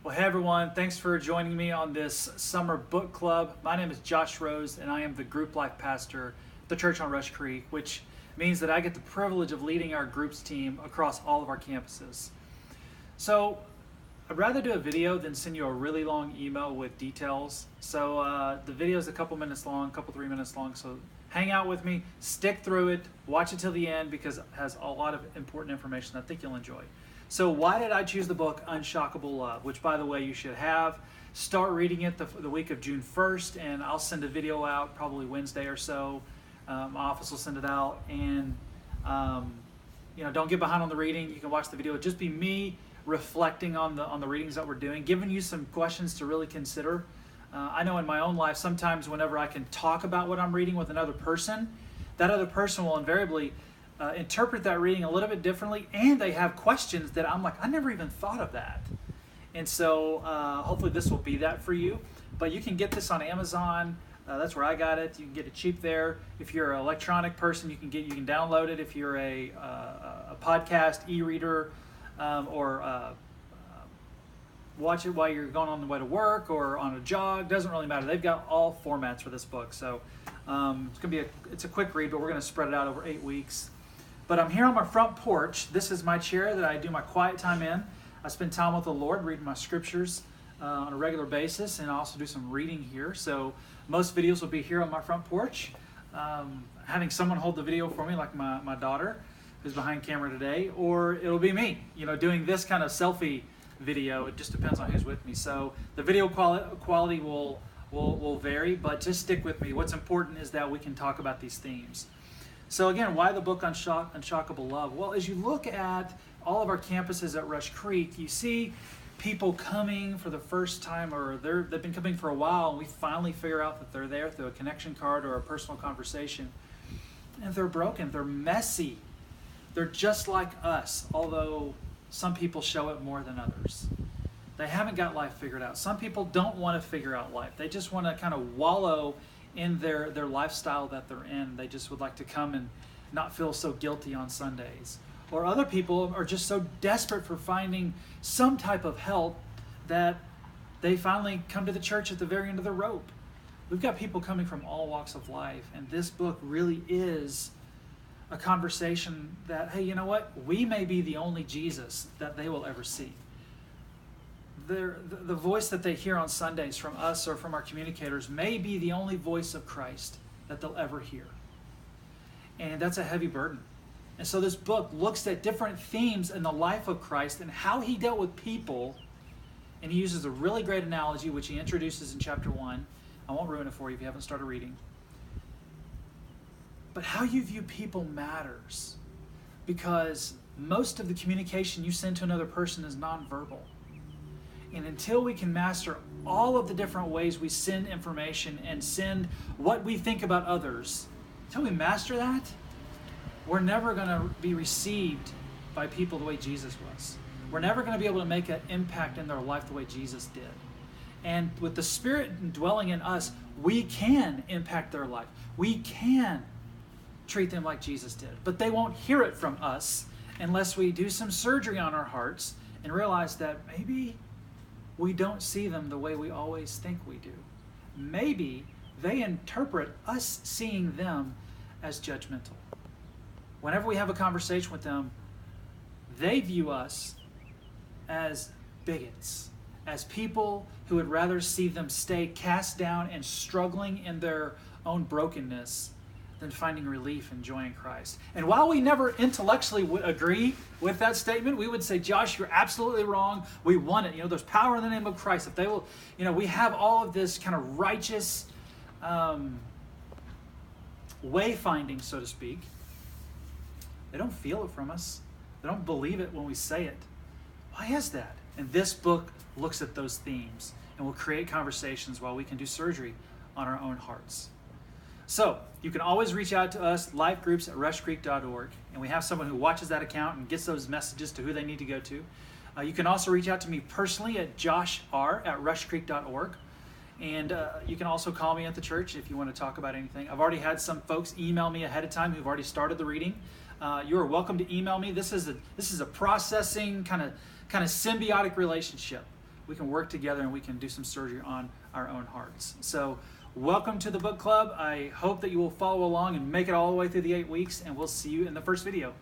Well, hey everyone, thanks for joining me on this summer book club. My name is Josh Rose, and I am the group life pastor at the church on Rush Creek, which means that I get the privilege of leading our groups team across all of our campuses. So I'd rather do a video than send you a really long email with details. So the video is a couple minutes long, 3 minutes long, so hang out with me, stick through it, watch it till the end because it has a lot of important information I think you'll enjoy. So why did I choose the book Unshockable Love, which by the way you should have. Start reading it the week of June 1st, and I'll send a video out probably Wednesday or so. My office will send it out, and don't get behind on the reading. You can watch the video. It'll just be me reflecting on the readings that we're doing, giving you some questions to really consider. I know in my own life, sometimes whenever I can talk about what I'm reading with another person, that other person will invariably interpret that reading a little bit differently, and they have questions that I'm like, I never even thought of that. And so hopefully this will be that for you. But you can get this on Amazon. That's where I got it. You can get it cheap there. If you're an electronic person, you can download it. If you're a podcast e-reader or watch it while you're going on the way to work or on a jog, doesn't really matter. They've got all formats for this book. So it's a quick read, but we're going to spread it out over 8 weeks. But I'm here on my front porch. This is my chair that I do my quiet time in. I spend time with the Lord, reading my scriptures on a regular basis, and I also do some reading here. So most videos will be here on my front porch. Having someone hold the video for me, like my daughter, who's behind camera today, or it'll be me, doing this kind of selfie video. It just depends on who's with me. So the video quality will vary, but just stick with me. What's important is that we can talk about these themes. So again, why the book Unshockable Love? Well, as you look at all of our campuses at Rush Creek, you see people coming for the first time, or they've been coming for a while, and we finally figure out that they're there through a connection card or a personal conversation. And they're broken, they're messy. They're just like us, although some people show it more than others. They haven't got life figured out. Some people don't want to figure out life. They just want to kind of wallow in their lifestyle that they're in. They just would like to come and not feel so guilty on Sundays. Or other people are just so desperate for finding some type of help that they finally come to the church at the very end of the rope. We've got people coming from all walks of life, and this book really is a conversation that, hey, you know what? We may be the only Jesus that they will ever see. The voice that they hear on Sundays from us or from our communicators may be the only voice of Christ that they'll ever hear. And that's a heavy burden. And so this book looks at different themes in the life of Christ and how he dealt with people. And he uses a really great analogy, which he introduces in chapter 1. I won't ruin it for you if you haven't started reading. But how you view people matters, because most of the communication you send to another person is nonverbal. And until we can master all of the different ways we send information and send what we think about others, until we master that, we're never going to be received by people the way Jesus was. We're never going to be able to make an impact in their life the way Jesus did. And with the Spirit dwelling in us, we can impact their life. We can treat them like Jesus did. But they won't hear it from us unless we do some surgery on our hearts and realize that maybe we don't see them the way we always think we do. Maybe they interpret us seeing them as judgmental. Whenever we have a conversation with them, they view us as bigots, as people who would rather see them stay cast down and struggling in their own brokenness than finding relief and joy in Christ. And while we never intellectually would agree with that statement, we would say, Josh, you're absolutely wrong. We want it. There's power in the name of Christ. If they will, we have all of this kind of righteous wayfinding, so to speak. They don't feel it from us. They don't believe it when we say it. Why is that? And this book looks at those themes and will create conversations while we can do surgery on our own hearts. So you can always reach out to us, lifegroups@rushcreek.org, and we have someone who watches that account and gets those messages to who they need to go to. You can also reach out to me personally at joshr@rushcreek.org, and you can also call me at the church if you want to talk about anything. I've already had some folks email me ahead of time who've already started the reading. You are welcome to email me. This is a processing kind of symbiotic relationship we can work together and we can do some surgery on our own hearts. So welcome to the book club. I hope that you will follow along and make it all the way through the 8 weeks, and we'll see you in the first video.